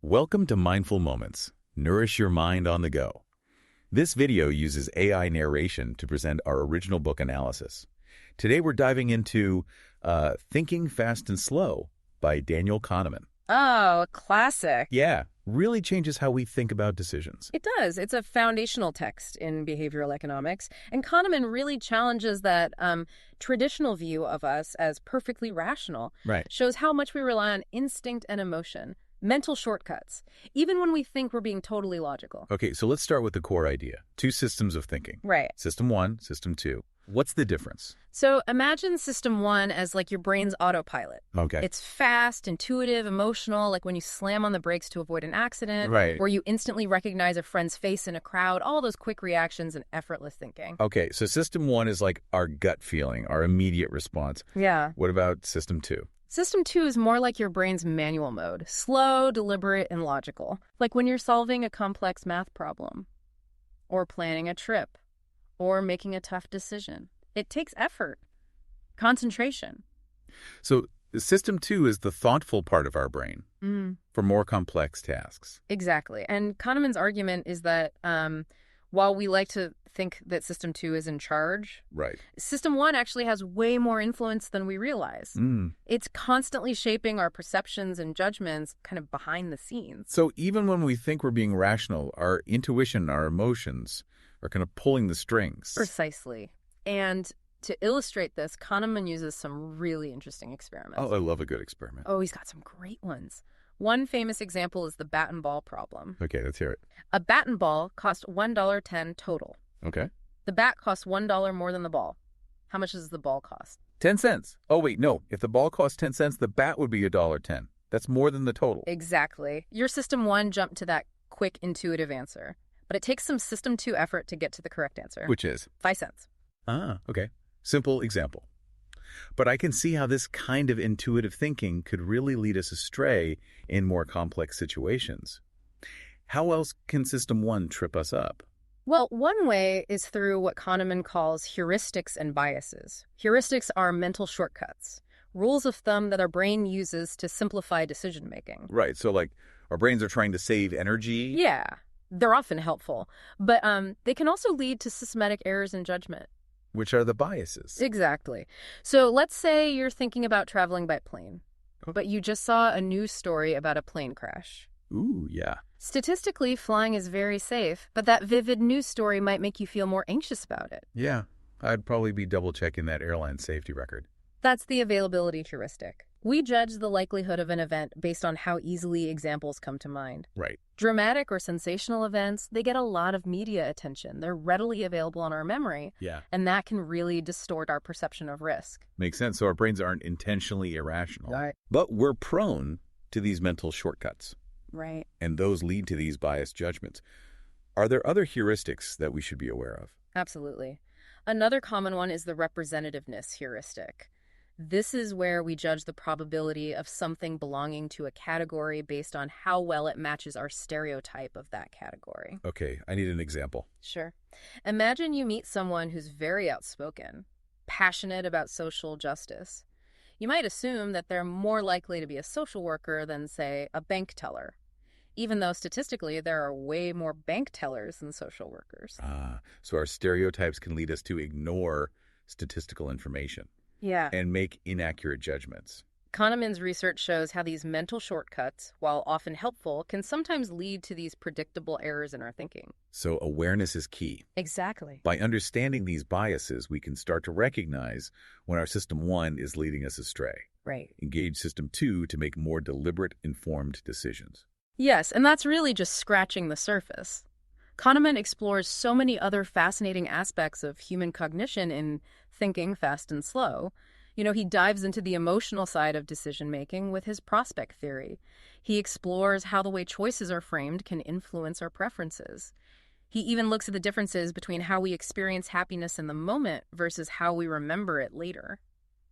Welcome to Mindful Moments. Nourish your mind on the go. This video uses AI narration to present our original book analysis. Today we're diving into Thinking Fast and Slow by Daniel Kahneman. Oh, a classic. Yeah, really changes how we think about decisions. It does. It's a foundational text in behavioral economics. And Kahneman really challenges that traditional view of us as perfectly rational. Right. Shows how much we rely on instinct and emotion, mental shortcuts, even when we think we're being totally logical. Okay, so let's start with the core idea. Two systems of thinking. Right. System one, system two. What's the difference? So imagine system one as like your brain's autopilot. Okay. It's fast, intuitive, emotional, like when you slam on the brakes to avoid an accident, Right. or you instantly recognize a friend's face in a crowd, all those quick reactions and effortless thinking. Okay, so system one is like our gut feeling, our immediate response. Yeah. What about system two? System two is more like your brain's manual mode, slow, deliberate, and logical. Like when you're solving a complex math problem, or planning a trip, or making a tough decision. It takes effort, concentration. So system two is the thoughtful part of our brain for more complex tasks. Exactly. And Kahneman's argument is that while we like to think that system two is in charge, Right. system one actually has way more influence than we realize. It's constantly shaping our perceptions and judgments kind of behind the scenes. So even when we think we're being rational, our intuition, our emotions are kind of pulling the strings. Precisely. And to illustrate this, Kahneman uses some really interesting experiments. Oh, I love a good experiment. Oh, he's got some great ones. One famous example is the bat and ball problem. Okay, let's hear it. A bat and ball cost $1.10 total. Okay. The bat costs $1 more than the ball. How much does the ball cost? 10 cents. Oh, wait, no. If the ball costs 10 cents, the bat would be $1.10. That's more than the total. Exactly. Your system one jumped to that quick, intuitive answer. But it takes some system two effort to get to the correct answer. Which is? 5 cents. Ah, okay. Simple example. But I can see how this kind of intuitive thinking could really lead us astray in more complex situations. How else can system one trip us up? Well, one way is through what Kahneman calls heuristics and biases. Heuristics are mental shortcuts, rules of thumb that our brain uses to simplify decision-making. Right, so like our brains are trying to save energy? Yeah, they're often helpful, but they can also lead to systematic errors in judgment. Which are the biases? Exactly. So let's say you're thinking about traveling by plane, but you just saw a news story about a plane crash. Ooh, yeah. Statistically, flying is very safe, but that vivid news story might make you feel more anxious about it. Yeah, I'd probably be double-checking that airline safety record. That's the availability heuristic. We judge the likelihood of an event based on how easily examples come to mind. Right. Dramatic or sensational events, they get a lot of media attention. They're readily available on our memory. Yeah. And that can really distort our perception of risk. Makes sense. So our brains aren't intentionally irrational. Right. But we're prone to these mental shortcuts. Right. And those lead to these biased judgments. Are there other heuristics that we should be aware of? Absolutely. Another common one is the representativeness heuristic. This is where we judge the probability of something belonging to a category based on how well it matches our stereotype of that category. Okay, I need an example. Sure. Imagine you meet someone who's very outspoken, passionate about social justice. You might assume that they're more likely to be a social worker than, say, a bank teller, even though statistically there are way more bank tellers than social workers. So our stereotypes can lead us to ignore statistical information. Yeah. And make inaccurate judgments. Kahneman's research shows how these mental shortcuts, while often helpful, can sometimes lead to these predictable errors in our thinking. So awareness is key. Exactly. By understanding these biases, we can start to recognize when our system one is leading us astray. Right. Engage system two to make more deliberate, informed decisions. Yes, and that's really just scratching the surface. Kahneman explores so many other fascinating aspects of human cognition in Thinking Fast and Slow. You know, he dives into the emotional side of decision-making with his prospect theory. He explores how the way choices are framed can influence our preferences. He even looks at the differences between how we experience happiness in the moment versus how we remember it later.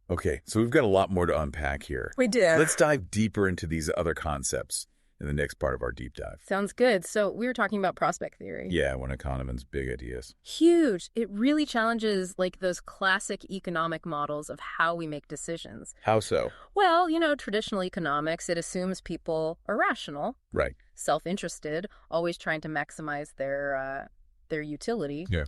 Okay, so we've got a lot more to unpack here. We do. Let's dive deeper into these other concepts in the next part of our deep dive. Sounds good. So we were talking about prospect theory. Yeah, one of Kahneman's big ideas. Huge. It really challenges like those classic economic models of how we make decisions. How so? Well, you know, traditional economics, it assumes people are rational. Right. self-interested, always trying to maximize their utility. Yeah.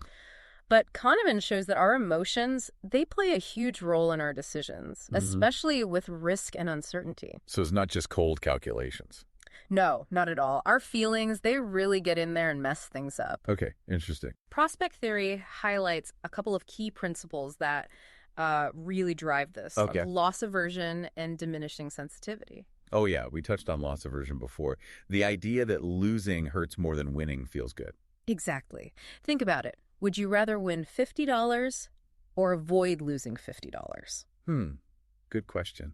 But Kahneman shows that our emotions, they play a huge role in our decisions, especially with risk and uncertainty. So it's not just cold calculations. No, not at all. Our feelings, they really get in there and mess things up. Okay, interesting. Prospect theory highlights a couple of key principles that really drive this. Okay. Loss aversion and diminishing sensitivity. Oh yeah, we touched on loss aversion before. The idea that losing hurts more than winning feels good. Exactly. Think about it. Would you rather win $50 or avoid losing $50? Good question.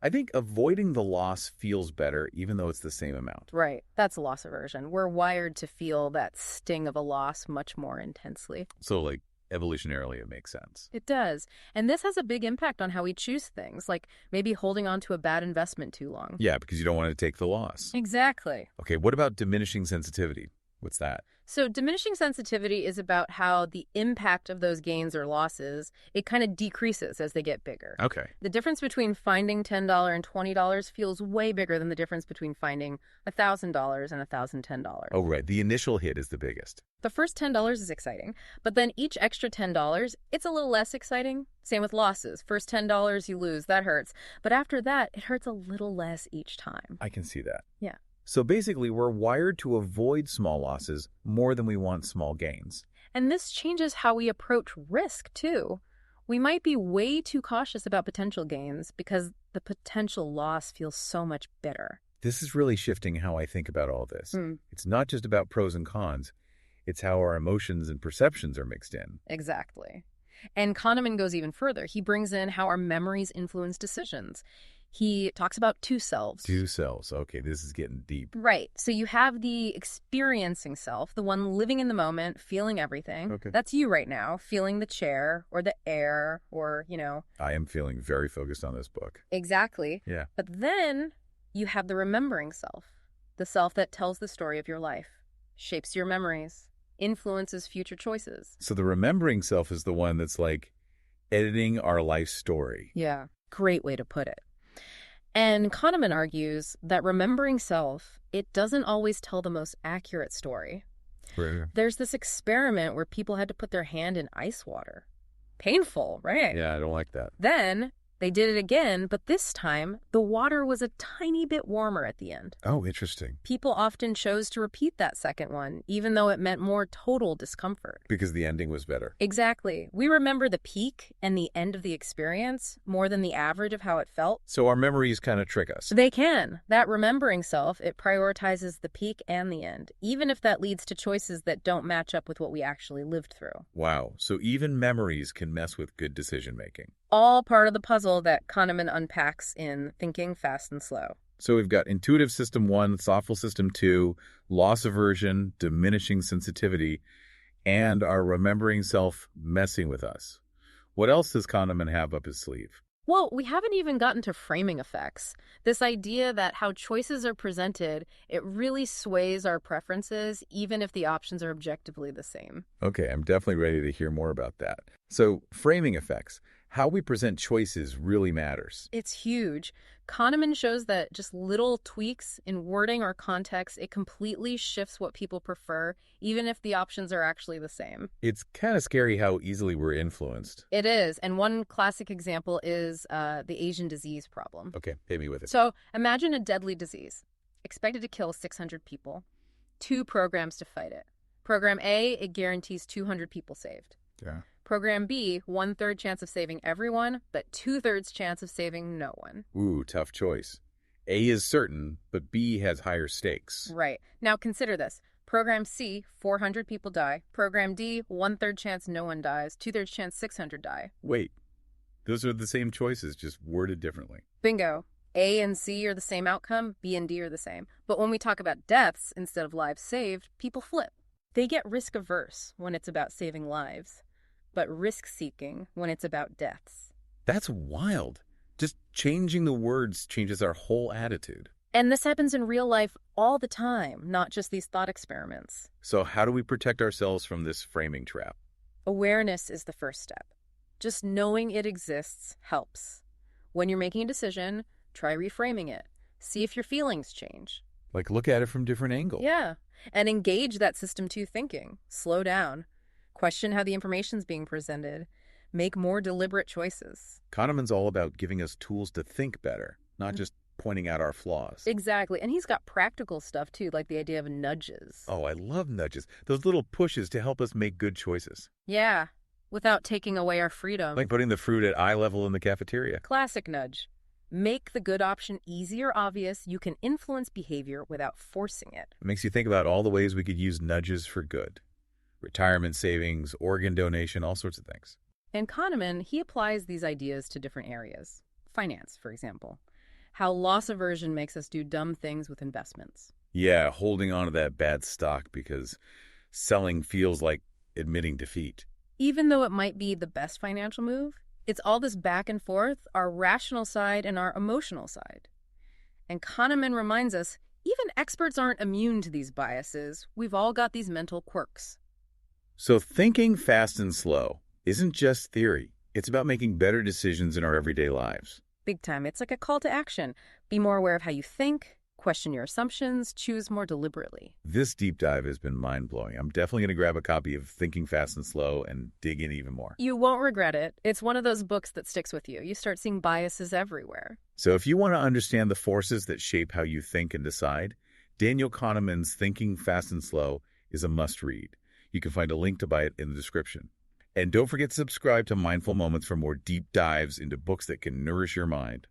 I think avoiding the loss feels better, even though it's the same amount. Right. That's loss aversion. We're wired to feel that sting of a loss much more intensely. So, like, evolutionarily, it makes sense. It does. And this has a big impact on how we choose things, like maybe holding on to a bad investment too long. Yeah, because you don't want to take the loss. Exactly. Okay, what about diminishing sensitivity? What's that? So diminishing sensitivity is about how the impact of those gains or losses, it kind of decreases as they get bigger. Okay. The difference between finding $10 and $20 feels way bigger than the difference between finding $1,000 and $1,010. Oh, right. The initial hit is the biggest. The first $10 is exciting, but then each extra $10, it's a little less exciting. Same with losses. First $10 you lose, that hurts. But after that, it hurts a little less each time. I can see that. Yeah. So basically, we're wired to avoid small losses more than we want small gains. And this changes how we approach risk, too. We might be way too cautious about potential gains because the potential loss feels so much bitter. This is really shifting how I think about all this. It's not just about pros and cons. It's how our emotions and perceptions are mixed in. Exactly. And Kahneman goes even further. He brings in how our memories influence decisions. He talks about two selves. Two selves. Okay, this is getting deep. Right. So you have the experiencing self, the one living in the moment, feeling everything. Okay. That's you right now, feeling the chair or the air or, I am feeling very focused on this book. Exactly. Yeah. But then you have the remembering self, the self that tells the story of your life, shapes your memories, influences future choices. So the remembering self is the one that's like editing our life story. Yeah. Great way to put it. And Kahneman argues that remembering self, it doesn't always tell the most accurate story. Right. There's this experiment where people had to put their hand in ice water. Painful, right? Yeah, I don't like that. Then they did it again, but this time the water was a tiny bit warmer at the end. Oh, interesting. People often chose to repeat that second one, even though it meant more total discomfort. Because the ending was better. Exactly. We remember the peak and the end of the experience more than the average of how it felt. So our memories kind of trick us. They can. That remembering self, it prioritizes the peak and the end, even if that leads to choices that don't match up with what we actually lived through. Wow. So even memories can mess with good decision making. All part of the puzzle that Kahneman unpacks in Thinking Fast and Slow. So we've got intuitive system 1, thoughtful system 2, loss aversion, diminishing sensitivity, and our remembering self messing with us. What else does Kahneman have up his sleeve? Well, we haven't even gotten to framing effects. This idea that how choices are presented, it really sways our preferences, even if the options are objectively the same. Okay, I'm definitely ready to hear more about that. So framing effects. How we present choices really matters. It's huge. Kahneman shows that just little tweaks in wording or context, it completely shifts what people prefer, even if the options are actually the same. It's kind of scary how easily we're influenced. It is. And one classic example is the Asian disease problem. Okay, hit me with it. So imagine a deadly disease, expected to kill 600 people, 2 programs to fight it. Program A, it guarantees 200 people saved. Yeah. Program B, 1/3 chance of saving everyone, but 2/3 chance of saving no one. Ooh, tough choice. A is certain, but B has higher stakes. Right. Now consider this. Program C, 400 people die. Program D, 1/3 chance no one dies. 2/3 chance 600 die. Wait, those are the same choices, just worded differently. Bingo. A and C are the same outcome. B and D are the same. But when we talk about deaths instead of lives saved, people flip. They get risk averse when it's about saving lives, but risk-seeking when it's about deaths. That's wild. Just changing the words changes our whole attitude. And this happens in real life all the time, not just these thought experiments. So how do we protect ourselves from this framing trap? Awareness is the first step. Just knowing it exists helps. When you're making a decision, try reframing it. See if your feelings change. Like look at it from different angles. Yeah. And engage that system two thinking. Slow down. Question how the information's being presented. Make more deliberate choices. Kahneman's all about giving us tools to think better, not just pointing out our flaws. Exactly. And he's got practical stuff too, like the idea of nudges. Oh, I love nudges. Those little pushes to help us make good choices. Yeah. Without taking away our freedom. Like putting the fruit at eye level in the cafeteria. Classic nudge. Make the good option easy or obvious. You can influence behavior without forcing it. It makes you think about all the ways we could use nudges for good. Retirement savings, organ donation, all sorts of things. And Kahneman, he applies these ideas to different areas. Finance, for example. How loss aversion makes us do dumb things with investments. Yeah, holding on to that bad stock because selling feels like admitting defeat. Even though it might be the best financial move, it's all this back and forth, our rational side and our emotional side. And Kahneman reminds us, even experts aren't immune to these biases. We've all got these mental quirks. So thinking fast and slow isn't just theory. It's about making better decisions in our everyday lives. Big time. It's like a call to action. Be more aware of how you think, question your assumptions, choose more deliberately. This deep dive has been mind-blowing. I'm definitely going to grab a copy of Thinking Fast and Slow and dig in even more. You won't regret it. It's one of those books that sticks with you. You start seeing biases everywhere. So if you want to understand the forces that shape how you think and decide, Daniel Kahneman's Thinking Fast and Slow is a must-read. You can find a link to buy it in the description. And don't forget to subscribe to Mindful Moments for more deep dives into books that can nourish your mind.